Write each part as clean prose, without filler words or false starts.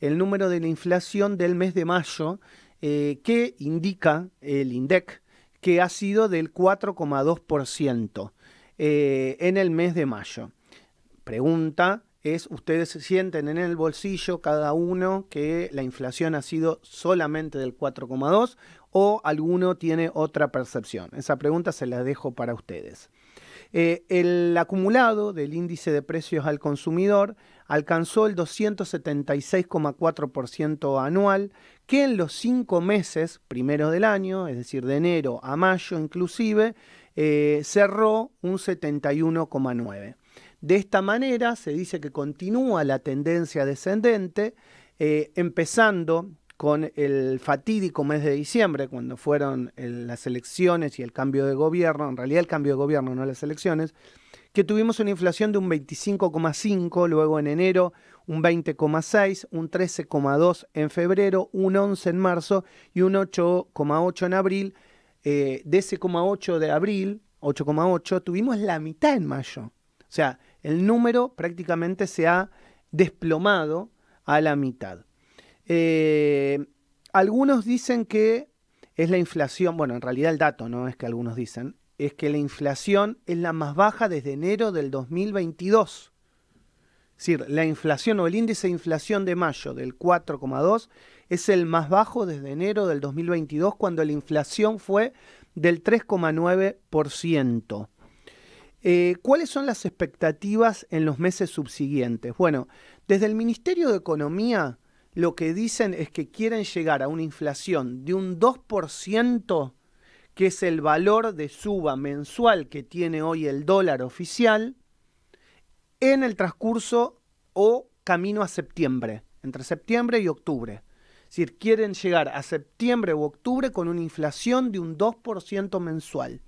el número de la inflación del mes de mayo, que indica el INDEC que ha sido del 4,2% en el mes de mayo. Pregunta es, ¿ustedes se sienten en el bolsillo cada uno que la inflación ha sido solamente del 4,2 o alguno tiene otra percepción? Esa pregunta se la dejo para ustedes. El acumulado del índice de precios al consumidor alcanzó el 276,4% anual, que en los 5 meses primeros del año, es decir, de enero a mayo inclusive, cerró un 71,9%. De esta manera se dice que continúa la tendencia descendente, empezando con el fatídico mes de diciembre, cuando fueron las elecciones y el cambio de gobierno, en realidad el cambio de gobierno, no las elecciones, que tuvimos una inflación de un 25,5, luego en enero un 20,6, un 13,2 en febrero, un 11 en marzo y un 8,8 en abril. De ese 0,8 de abril, 8,8, tuvimos la mitad en mayo. O sea, el número prácticamente se ha desplomado a la mitad. Algunos dicen que es la inflación, bueno, en realidad el dato no es que algunos dicen, es que la inflación es la más baja desde enero del 2022. Es decir, la inflación o el índice de inflación de mayo del 4,2 es el más bajo desde enero del 2022, cuando la inflación fue del 3,9%. ¿Cuáles son las expectativas en los meses subsiguientes? Bueno, desde el Ministerio de Economía lo que dicen es que quieren llegar a una inflación de un 2%, que es el valor de suba mensual que tiene hoy el dólar oficial, en el transcurso o camino a septiembre, entre septiembre y octubre. Es decir, quieren llegar a septiembre u octubre con una inflación de un 2% mensual.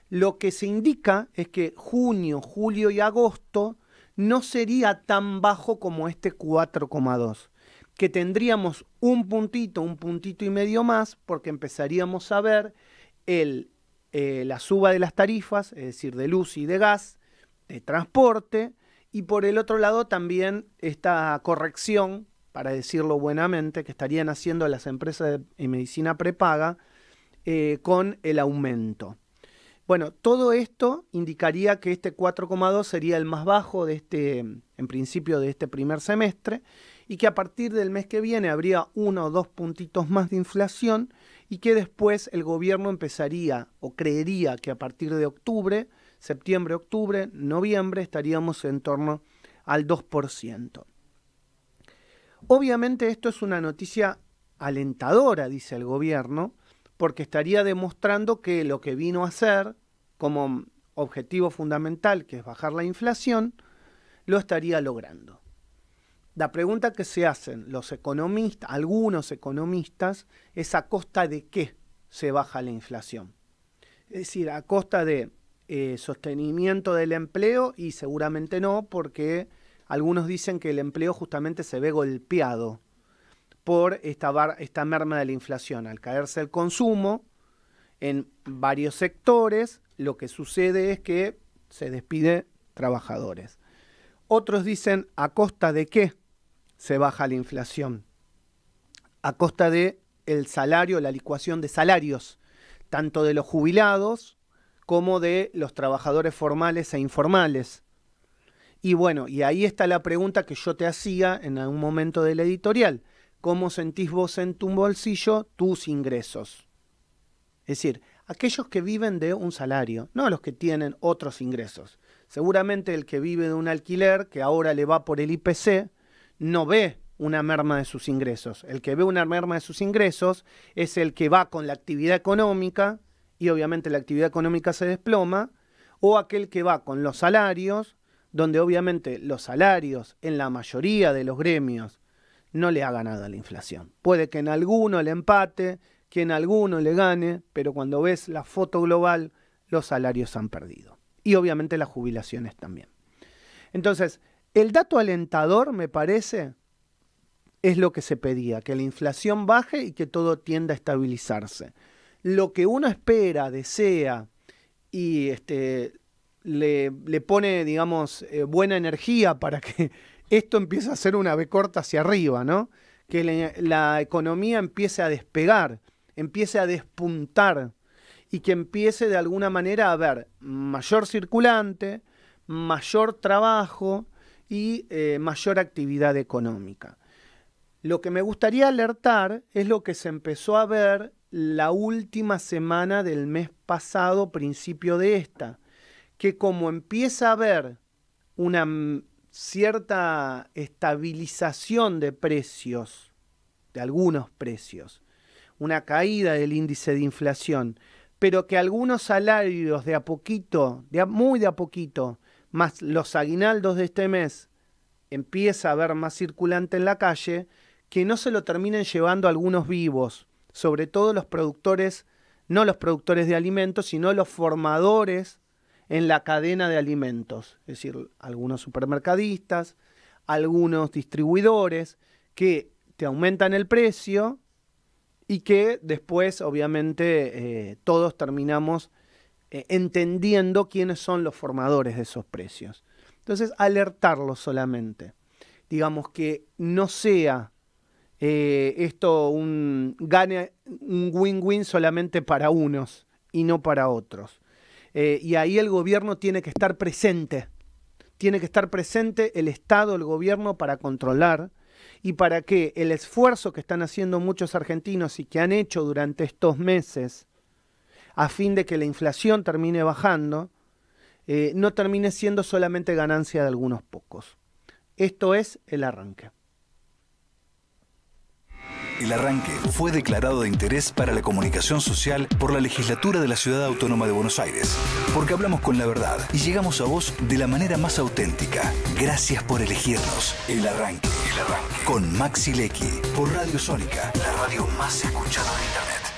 Lo que se indica es que junio, julio y agosto no sería tan bajo como este 4,2, que tendríamos un puntito y medio más, porque empezaríamos a ver la suba de las tarifas, es decir, de luz y de gas, de transporte, y por el otro lado también esta corrección, para decirlo buenamente, que estarían haciendo las empresas de medicina prepaga con el aumento. Bueno, todo esto indicaría que este 4,2 sería el más bajo de en principio de este primer semestre, y que a partir del mes que viene habría 1 o 2 puntitos más de inflación, y que después el gobierno empezaría o creería que a partir de octubre, septiembre, octubre, noviembre, estaríamos en torno al 2%. Obviamente esto es una noticia alentadora, dice el gobierno, porque estaría demostrando que lo que vino a hacer como objetivo fundamental, que es bajar la inflación, lo estaría logrando. La pregunta que se hacen los economistas, algunos economistas, es a costa de qué se baja la inflación. Es decir, a costa de sostenimiento del empleo, y seguramente no, porque algunos dicen que el empleo justamente se ve golpeado por esta merma de la inflación. Al caerse el consumo en varios sectores, lo que sucede es que se despide trabajadores. Otros dicen, ¿a costa de qué se baja la inflación? A costa de el salario, la licuación de salarios, tanto de los jubilados como de los trabajadores formales e informales. Y bueno, y ahí está la pregunta que yo te hacía en algún momento del editorial. ¿Cómo sentís vos en tu bolsillo tus ingresos? Es decir, aquellos que viven de un salario, no los que tienen otros ingresos. Seguramente el que vive de un alquiler, que ahora le va por el IPC, no ve una merma de sus ingresos. El que ve una merma de sus ingresos es el que va con la actividad económica, y obviamente la actividad económica se desploma, o aquel que va con los salarios, donde obviamente los salarios en la mayoría de los gremios no le haga nada a la inflación. Puede que en alguno le empate, que en alguno le gane, pero cuando ves la foto global, los salarios han perdido. Y obviamente las jubilaciones también. Entonces, el dato alentador, me parece, es lo que se pedía, que la inflación baje y que todo tienda a estabilizarse. Lo que uno espera, desea y le pone, digamos, buena energía para que esto empieza a ser una B corta hacia arriba, ¿no? Que la economía empiece a despegar, empiece a despuntar y que empiece de alguna manera a haber mayor circulante, mayor trabajo y mayor actividad económica. Lo que me gustaría alertar es lo que se empezó a ver la última semana del mes pasado, principio de esta, que como empieza a haber una cierta estabilización de precios, de algunos precios, una caída del índice de inflación, pero que algunos salarios de a poquito, muy de a poquito, más los aguinaldos de este mes, empieza a haber más circulante en la calle, que no se lo terminen llevando algunos vivos, sobre todo los productores, no los productores de alimentos, sino los formadores en la cadena de alimentos, es decir, algunos supermercadistas, algunos distribuidores que te aumentan el precio y que después, obviamente, todos terminamos entendiendo quiénes son los formadores de esos precios. Entonces, alertarlos solamente. Digamos que no sea esto un win-win solamente para unos y no para otros. Y ahí el gobierno tiene que estar presente. Tiene que estar presente el Estado, el gobierno, para controlar y para que el esfuerzo que están haciendo muchos argentinos y que han hecho durante estos meses a fin de que la inflación termine bajando, no termine siendo solamente ganancia de algunos pocos. Esto es El Arranque. El Arranque fue declarado de interés para la comunicación social por la Legislatura de la Ciudad Autónoma de Buenos Aires. Porque hablamos con la verdad y llegamos a vos de la manera más auténtica. Gracias por elegirnos. El Arranque. Con Maxi Lecky por Radio Sónica, la radio más escuchada de Internet.